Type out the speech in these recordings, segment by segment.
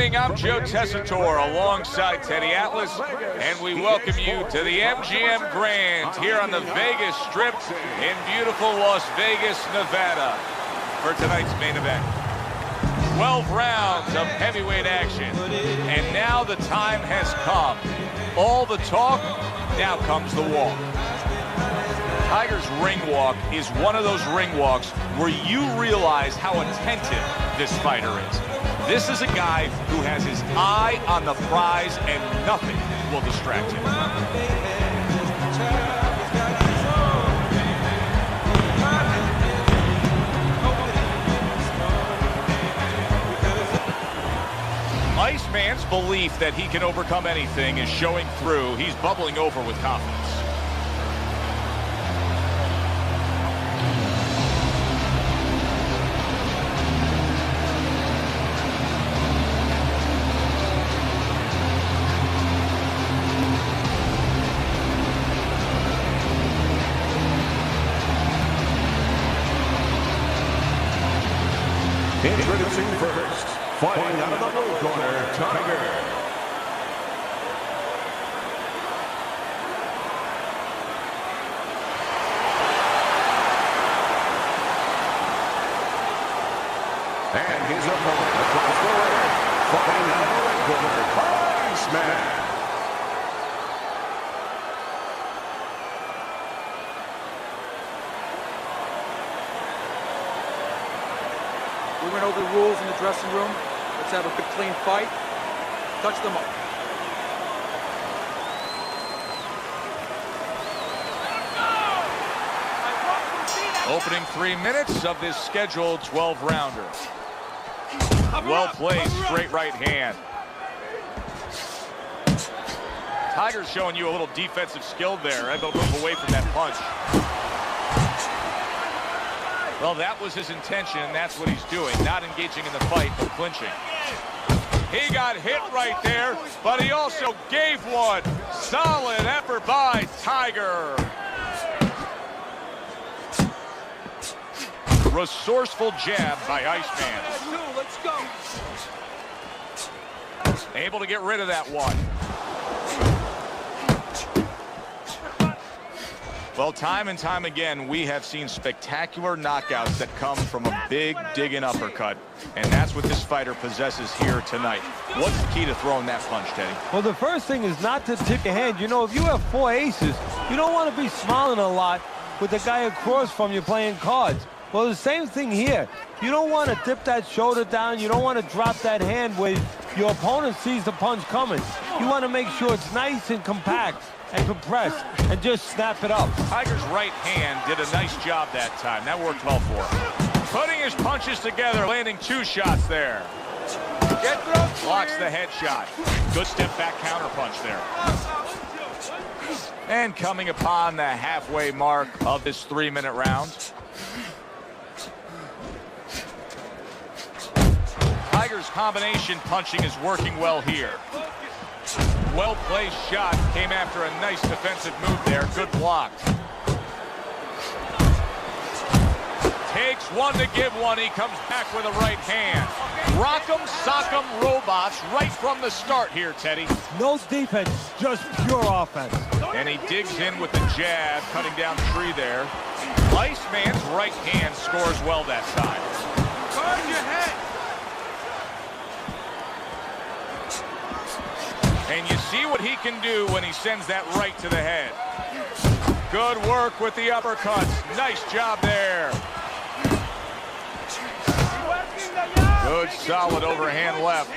evening, I'm Joe Tessitore alongside Teddy Atlas, and we welcome you to the MGM Grand here on the Vegas Strip in beautiful Las Vegas, Nevada for tonight's main event. 12 rounds of heavyweight action, and now the time has come. All the talk, now comes the walk. Tiger's ring walk is one of those ring walks where you realize how attentive this fighter is. This is a guy who has his eye on the prize and nothing will distract him. Iceman's belief that he can overcome anything is showing through. He's bubbling over with confidence. Introducing first, fighting out of the blue corner, Tiger. And his opponent across the ring, fighting out of the red corner, Iceman. We went over the rules in the dressing room. Let's have a good, clean fight. Touch them up. Opening 3 minutes of this scheduled 12-rounder. Well played, straight right hand. Tiger's showing you a little defensive skill there. Able to move away from that punch. Well, that was his intention, and that's what he's doing. Not engaging in the fight, but clinching. He got hit right there, but he also gave one. Solid effort by Tiger. Resourceful jab by Iceman. Let's go. Able to get rid of that one. Well, time and time again, we have seen spectacular knockouts that come from a big digging uppercut. And that's what this fighter possesses here tonight. What's the key to throwing that punch, Teddy? Well, the first thing is not to tip your hand. You know, if you have 4 aces, you don't want to be smiling a lot with the guy across from you playing cards. Well, the same thing here. You don't want to dip that shoulder down. You don't want to drop that hand where your opponent sees the punch coming. You want to make sure it's nice and compact and compressed and just snap it up. Tiger's right hand did a nice job that time. That worked well for him. Putting his punches together, landing 2 shots there. Blocks the headshot. Good step back counter punch there. And coming upon the halfway mark of this 3-minute round. Tiger's combination punching is working well here. Well-placed shot, came after a nice defensive move there. Good block. Takes one to give one. He comes back with a right hand. Rock'em, sock'em robots right from the start here, Teddy. No defense, just pure offense. And he digs in with the jab, cutting down the tree there. Iceman's right hand scores well that time. Guard your head. And you see what he can do when he sends that right to the head. Good work with the uppercuts. Nice job there. Good, solid overhand left.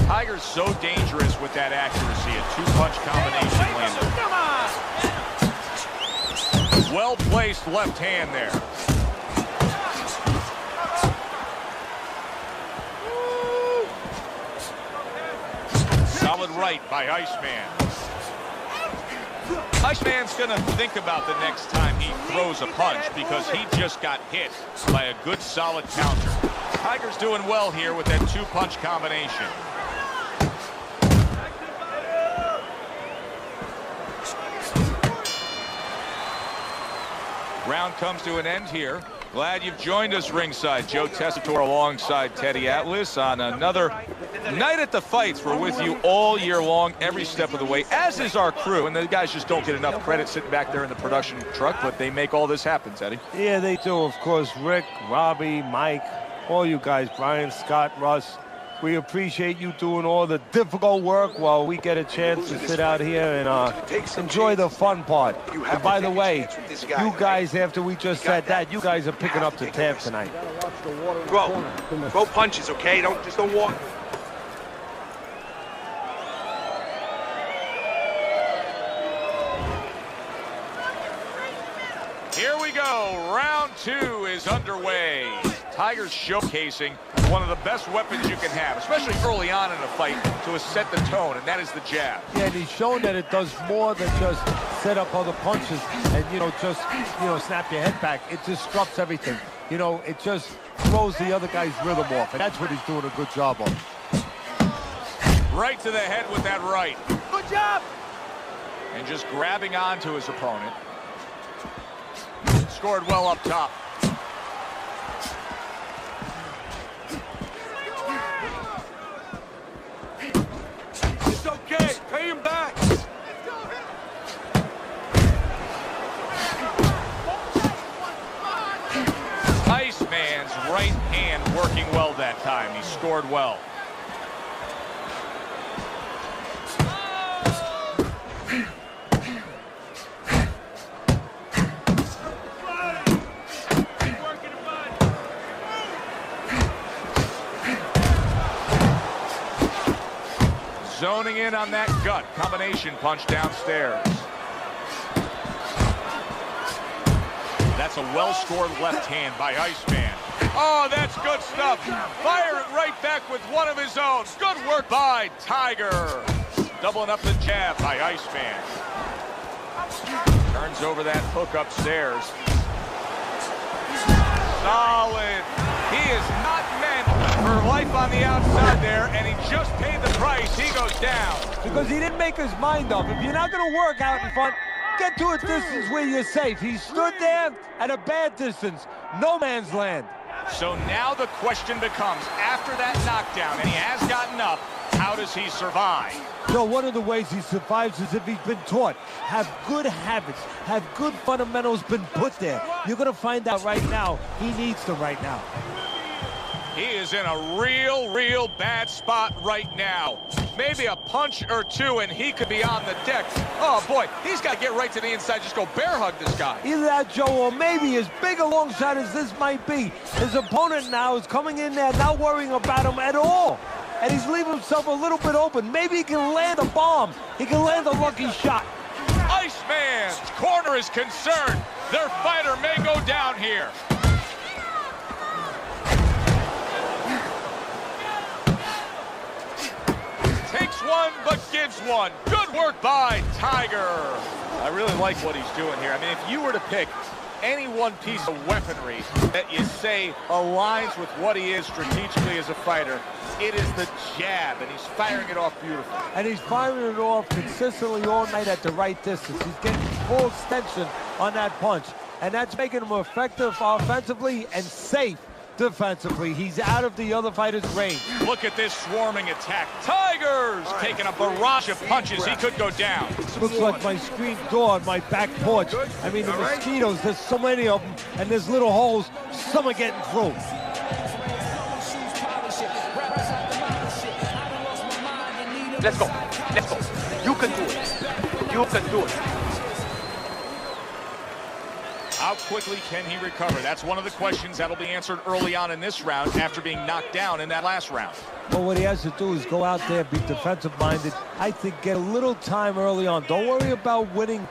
Tiger's so dangerous with that accuracy. A 2-punch combination landed. Well-placed left hand there. Solid right by Iceman. Iceman's gonna think about the next time he throws a punch because he just got hit by a good solid counter. Tiger's doing well here with that 2-punch combination. Round comes to an end here. Glad you've joined us ringside. Joe Tessitore alongside Teddy Atlas on another night at the fights. We're with you all year long, every step of the way, as is our crew. And the guys just don't get enough credit sitting back there in the production truck, but they make all this happen, Teddy. Yeah, they do. Of course, Rick, Robbie, Mike, all you guys, Brian, Scott, Russ. We appreciate you doing all the difficult work while we get a chance to sit out here and enjoy the fun part. And by the way, you guys, after we just said that, you guys are picking up the tab tonight. Throw punches, okay? Don't walk. Here we go. Round 2 is underway. Tiger's showcasing one of the best weapons you can have, especially early on in a fight, to set the tone, and that is the jab. Yeah, and he's shown that it does more than just set up other punches and, just, snap your head back. It disrupts everything. It just throws the other guy's rhythm off, and that's what he's doing a good job of. Right to the head with that right. Good job! And just grabbing onto his opponent. Scored well up top. It's okay. Pay him back. Iceman's right hand working well that time. He scored well. Zoning in on that gut combination punch downstairs. That's a well-scored left hand by Iceman. Oh, that's good stuff. Fire it right back with one of his own. Good work by Tiger. Doubling up the jab by Iceman. Turns over that hook upstairs. Solid. He is not meant for life on the outside there, and he just paid the price. He goes down. Because he didn't make his mind up. If you're not going to work out in front, get to a distance where you're safe. He stood there at a bad distance. No man's land. So now the question becomes, after that knockdown, and he has gotten up, how does he survive? So one of the ways he survives is if he's been taught. Have good habits. Have good fundamentals been put there. You're going to find out right now. He needs them right now. He is in a real bad spot right now. Maybe a punch or two and he could be on the deck. Oh boy, he's got to get right to the inside. Just go bear hug this guy. Either that, Joe, or maybe as big a long shot as this might be, his opponent now is coming in there not worrying about him at all. And he's leaving himself a little bit open. Maybe he can land a bomb. He can land a lucky shot. Iceman's corner is concerned. Their fighter may go down here. Takes one, but gives one. Good work by Tiger. I really like what he's doing here. I mean, if you were to pick any one piece of weaponry that you say aligns with what he is strategically as a fighter, it is the jab, and he's firing it off beautifully. And he's firing it off consistently all night at the right distance. He's getting full extension on that punch, and that's making him effective offensively and safe defensively. He's out of the other fighter's range. Look at this swarming attack. Tiger's taking a barrage of punches. He could go down. Looks like my screen door on my back porch. I mean, the mosquitoes, there's so many of them, and there's little holes. Some are getting through. Let's go. Let's go. You can do it. You can do it. How quickly can he recover? That's one of the questions that'll be answered early on in this round after being knocked down in that last round. Well, what he has to do is go out there, be defensive-minded. I think get a little time early on. Don't worry about winning